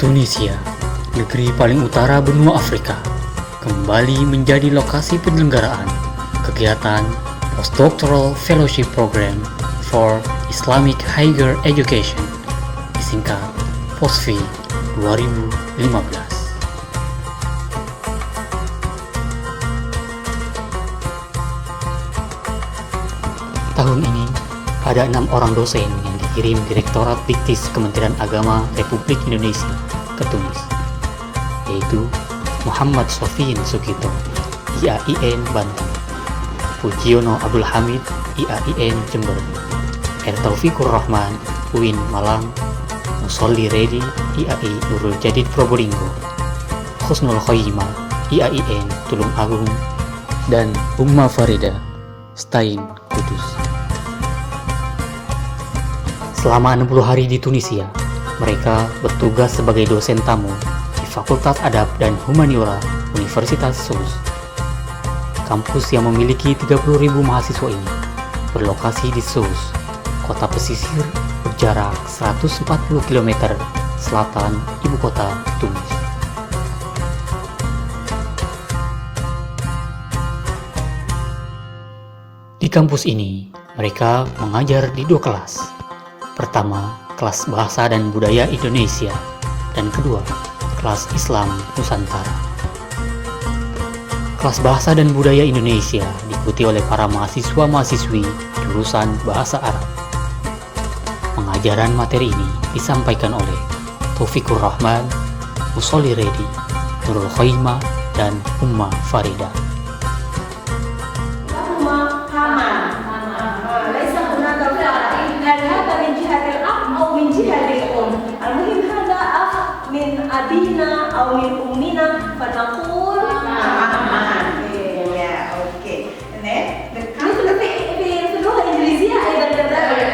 Tunisia, negeri paling utara benua Afrika, kembali menjadi lokasi penyelenggaraan kegiatan Postdoctoral Fellowship Program for Islamic Higher Education, disingkat POSFI 2015. Tahun ini, ada 6 orang dosen yang dikirim Direktorat Diktis Kementerian Agama Republik Indonesia ke Tunis, yaitu Muhammad Sofiin Sugito, IAIN Banten, Pujiono Abdul Hamid, IAIN Jember, Taufikur Rahman, UIN Malang, Musolli Redi, IAI Nurul Jadid Probolinggo, Husnul Khoimah, IAIN Tulung Agung, dan Umma Farida, STAIN Kudus. Selama 60 hari di Tunisia, mereka bertugas sebagai dosen tamu di Fakultas Adab dan Humaniora Universitas Sousse. Kampus yang memiliki 30.000 mahasiswa ini berlokasi di Sousse, kota pesisir berjarak 140 km selatan ibu kota Tunis. Di kampus ini, mereka mengajar di 2 kelas. Pertama, kelas Bahasa dan Budaya Indonesia, dan kedua, kelas Islam Nusantara. Kelas Bahasa dan Budaya Indonesia diikuti oleh para mahasiswa-mahasiswi jurusan Bahasa Arab. Pengajaran materi ini disampaikan oleh Taufikur Rahman, Musolli Redi, Nurul Khoimah, dan Umma Farida. أبينا أو من أمنا فنقول أوكي. مثل في اللغة الإنجليزية أيضا كذلك.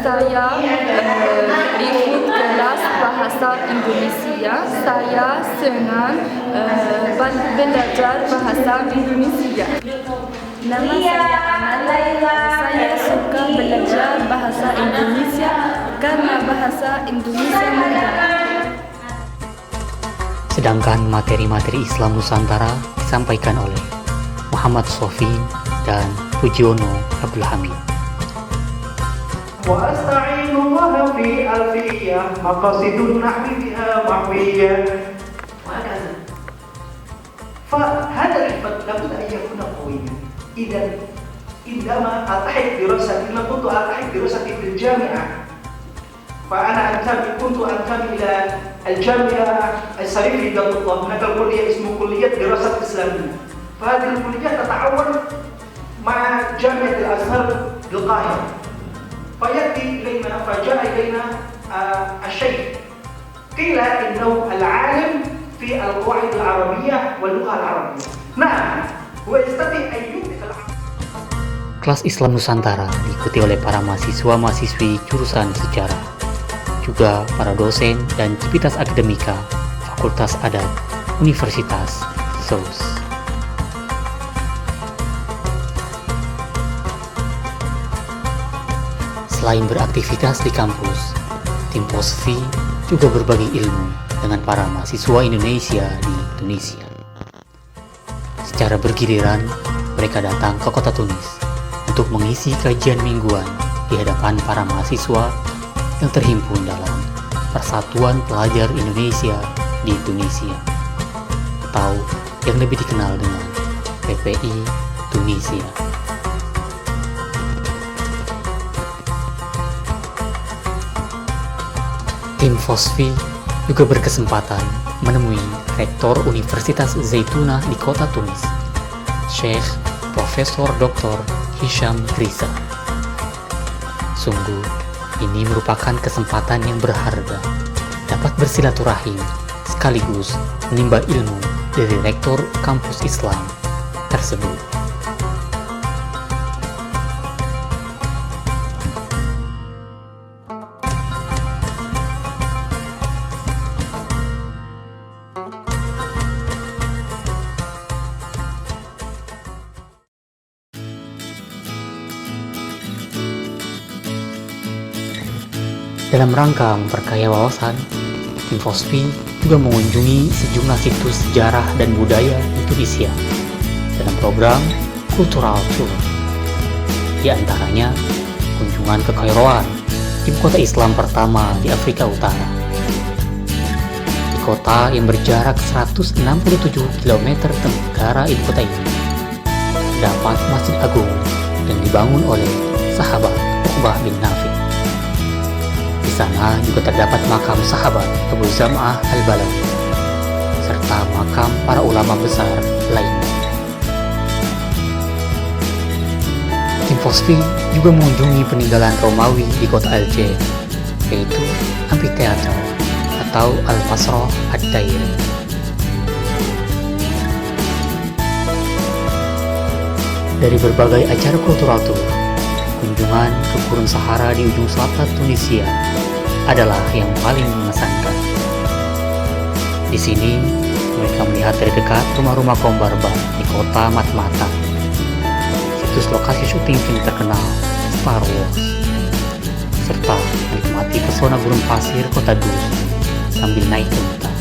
Saya ikut kelas bahasa Indonesia. Saya senang belajar bahasa Indonesia. Nama saya Amal. Saya suka belajar bahasa Indonesia karena bahasa Indonesia mudah. Sedangkan materi-materi Islam Nusantara disampaikan oleh Muhammad Sofiin dan Pujiono Abdul Hamid. وأستعين الله في ألفية مقاصد النحو بها محوية وهكذا. فهذا الحفظ لابد أن يكون قويا. إذا عندما ألتحق دراستي كنت ألتحق دراستي في الجامعة، فأنا كنت أنتمي إلى الجامعة الشريف عبد الله. هناك الكلية اسمها كلية دراسات إسلامية، فهذه الكلية تتعاون مع جامعة الأزهر بالقاهرة. فيأتي إلينا فجاء إلينا الشيخ قيل إنه العالم في القواعد العربية واللغة العربية. نعم، هو يستطيع أن يمسك. Kelas Islam Nusantara diikuti oleh para mahasiswa-mahasiswi jurusan sejarah, juga para dosen dan civitas akademika Fakultas Adab Universitas Sousse. Selain beraktivitas di kampus, tim POSFI juga berbagi ilmu dengan para mahasiswa Indonesia di Tunisia. Secara bergiliran, mereka datang ke kota Tunis untuk mengisi kajian mingguan di hadapan para mahasiswa yang terhimpun dalam Persatuan Pelajar Indonesia di Tunisia, atau yang lebih dikenal dengan PPI Tunisia. Tim Fosfi juga berkesempatan menemui Rektor Universitas Zaytuna di kota Tunis, Syekh Profesor Dr. Hisham Riza. Sungguh, ini merupakan kesempatan yang berharga dapat bersilaturahim sekaligus menimba ilmu dari Rektor kampus Islam tersebut. Dalam rangka memperkaya wawasan, Tim Fosfi juga mengunjungi sejumlah situs sejarah dan budaya di Tunisia dalam program Cultural Tour. Di antaranya, kunjungan ke Kairouan, ibu kota Islam pertama di Afrika Utara. Di kota yang berjarak 167 km tenggara ibu kota ini, terdapat Masjid Agung yang dibangun oleh sahabat Uqbah bin Nafi. Di sana juga terdapat makam sahabat Abu Zam'ah Al-Balawi, serta makam para ulama besar lainnya. Tim Fosfi juga mengunjungi peninggalan Romawi di kota Alger, yaitu Amphitheater atau Al-Fasrah Ad-Dair. Dari berbagai acara kultural tour, kunjungan ke Gurun Sahara di ujung selatan Tunisia adalah yang paling mengesankan. Di sini, mereka melihat dari dekat rumah-rumah kaum barbar di kota Matmata, situs lokasi syuting film terkenal Star Wars, serta menikmati pesona gurun pasir kota Dus sambil naik unta.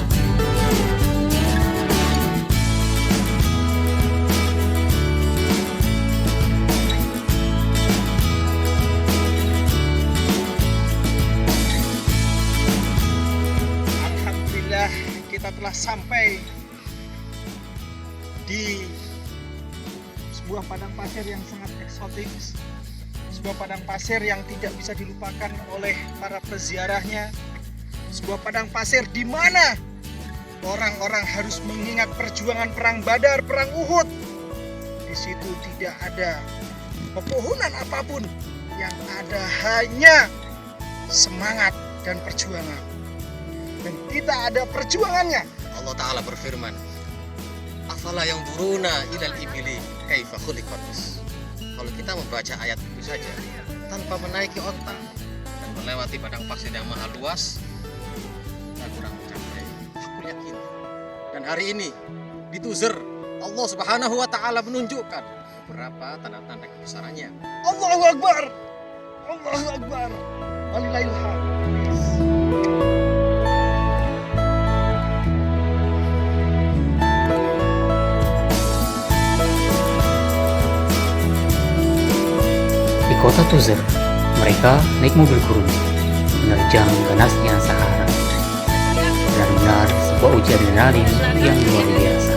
Kita telah sampai di sebuah padang pasir yang sangat eksotik, sebuah padang pasir yang tidak bisa dilupakan oleh para peziarahnya, sebuah padang pasir di mana orang-orang harus mengingat perjuangan perang Badar, perang Uhud. Di situ tidak ada pepohonan apapun, yang ada hanya semangat dan perjuangan. Dan kita ada perjuangannya. Allah Ta'ala berfirman, afala yang duruna ilal ibili kaifa khuliqat. Kalau kita membaca ayat itu saja tanpa menaiki onta dan melewati padang pasir yang maha luas, kita kurang mencapai. Aku yakin. Dan hari ini di Tuzer, Allah Subhanahu wa Ta'ala menunjukkan beberapa tanda-tanda kebesarannya. Allahu Akbar, Allahu Akbar, walillahil hamd. Di kota Tuzer, mereka naik mobil gurun, menerjang ganasnya Sahara. Benar-benar sebuah uji adrenalin yang luar biasa.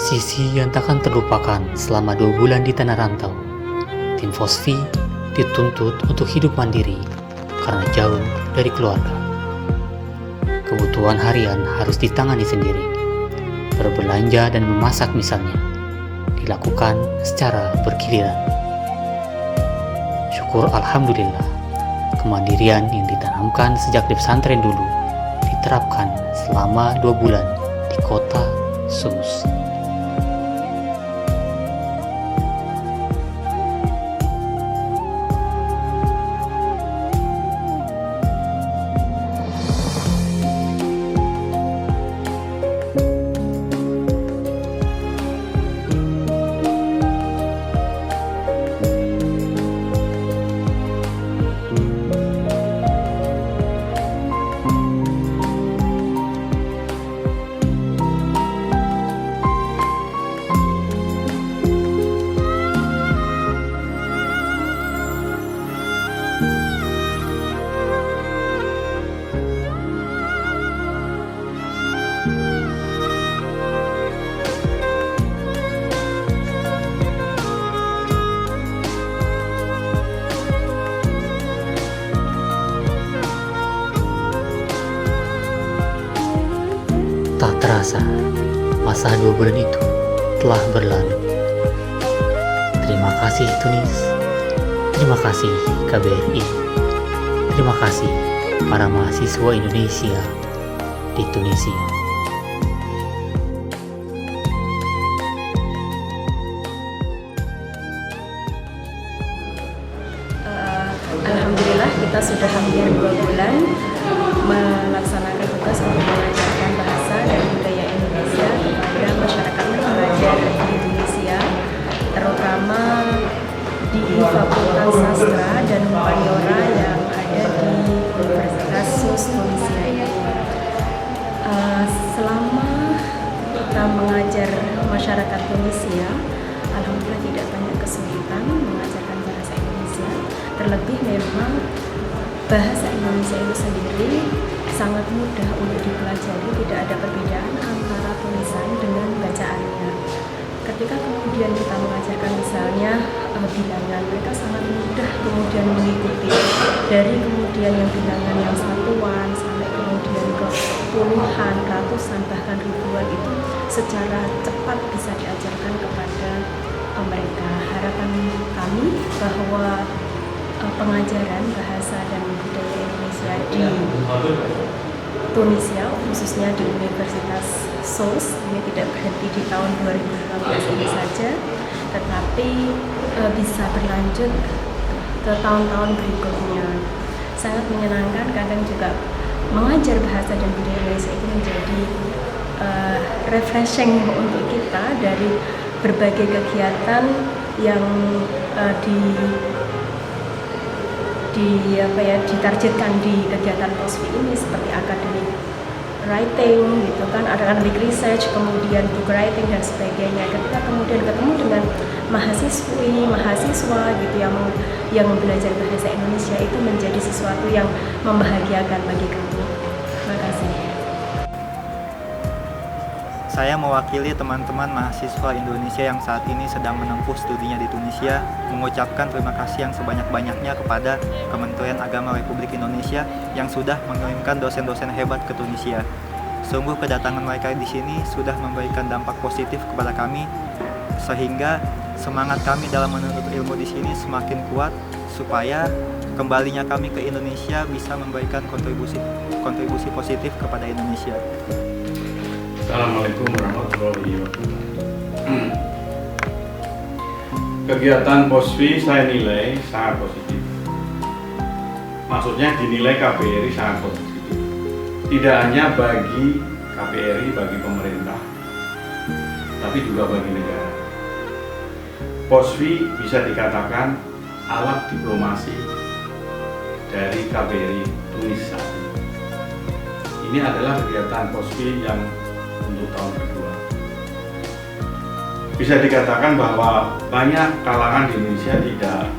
Sisi yang takkan terlupakan selama 2 bulan di tanah rantau, Tim Fosfi dituntut untuk hidup mandiri karena jauh dari keluarga. Kebutuhan harian harus ditangani sendiri. Berbelanja dan memasak misalnya, dilakukan secara bergiliran. Syukur Alhamdulillah, kemandirian yang ditanamkan sejak di pesantren dulu diterapkan selama 2 bulan di kota Sousse. Tak terasa, masa 2 bulan itu telah berlalu. Terima kasih Tunis, terima kasih KBRI, terima kasih para mahasiswa Indonesia di Tunisia. Alhamdulillah kita sudah hampir 2 bulan melaksanakan tugas untuk mengajarkan bahasa dan budaya Indonesia kepada masyarakat pengajar di Tunisia, terutama di Fakultas Sastra dan Humaniora yang ada di Universitas SUS Tunisia ini. Selama kita mengajar masyarakat Tunisia, alhamdulillah tidak banyak kesulitan mengajarkan bahasa Indonesia. Terlebih memang bahasa Indonesia itu sendiri sangat mudah untuk dipelajari, tidak ada perbedaan antara tulisan dengan bacaannya. Ketika kemudian kita mengajarkan misalnya bilangan, mereka sangat mudah kemudian mengikuti, dari kemudian yang bilangan yang satuan sampai kemudian ke puluhan, ratusan, bahkan ribuan itu secara cepat bisa diajarkan kepada mereka. Harapan kami bahwa pengajaran bahasa dan budaya Indonesia di Tunisia, khususnya di Universitas SUS, ini tidak berhenti di tahun 2015 ini saja, tetapi bisa berlanjut ke tahun-tahun berikutnya. Sangat menyenangkan, kadang juga mengajar bahasa dan budaya Indonesia itu menjadi refreshing untuk kita dari berbagai kegiatan yang ditargetkan di kegiatan POSFI ini, seperti academic writing gitu kan, academic research, kemudian book writing dan sebagainya. Ketika kemudian ketemu dengan mahasiswa gitu yang belajar bahasa Indonesia, itu menjadi sesuatu yang membahagiakan bagi kami. Terima kasih. Saya mewakili teman-teman mahasiswa Indonesia yang saat ini sedang menempuh studinya di Tunisia, mengucapkan terima kasih yang sebanyak-banyaknya kepada Kementerian Agama Republik Indonesia yang sudah mengirimkan dosen-dosen hebat ke Tunisia. Sungguh kedatangan mereka di sini sudah memberikan dampak positif kepada kami, sehingga semangat kami dalam menuntut ilmu di sini semakin kuat, supaya kembalinya kami ke Indonesia bisa memberikan kontribusi positif kepada Indonesia. Assalamualaikum warahmatullahi wabarakatuh. Kegiatan POSFI saya nilai sangat positif. Maksudnya dinilai KBRI sangat positif. Tidak hanya bagi KBRI, bagi pemerintah, tapi juga bagi negara. POSFI bisa dikatakan alat diplomasi dari KBRI Tunisia. Ini adalah kegiatan POSFI yang untuk tahun kedua. Bisa dikatakan bahwa banyak kalangan di Indonesia tidak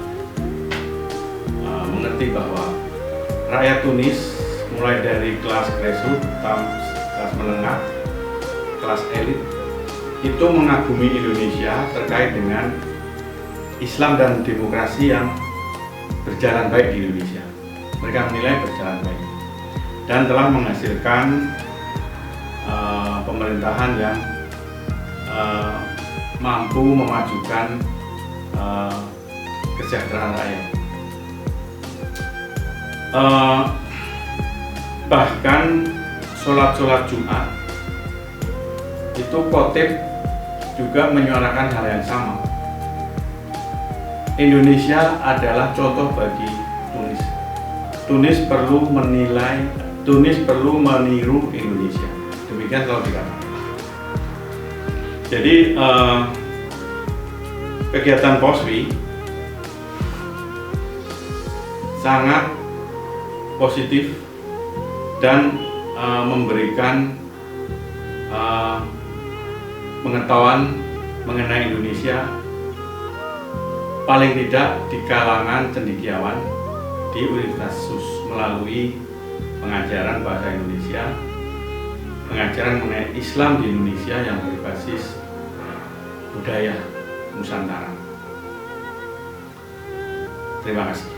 mengerti bahwa rakyat Tunis, mulai dari kelas grassroots, kelas menengah, kelas elit, itu mengagumi Indonesia terkait dengan Islam dan demokrasi yang berjalan baik di Indonesia. Mereka menilai berjalan baik dan telah menghasilkan pemerintahan yang mampu memajukan kesejahteraan rakyat. Bahkan sholat Jumat itu khotib juga menyuarakan hal yang sama. Indonesia adalah contoh bagi Tunis. Tunis perlu meniru Indonesia. Demikian selalu dikatakan. Jadi kegiatan POSFI sangat positif dan memberikan pengetahuan mengenai Indonesia, paling tidak di kalangan cendekiawan di Universitas SUS, melalui pengajaran bahasa Indonesia, pengajaran mengenai Islam di Indonesia yang berbasis budaya Nusantara. Terima kasih.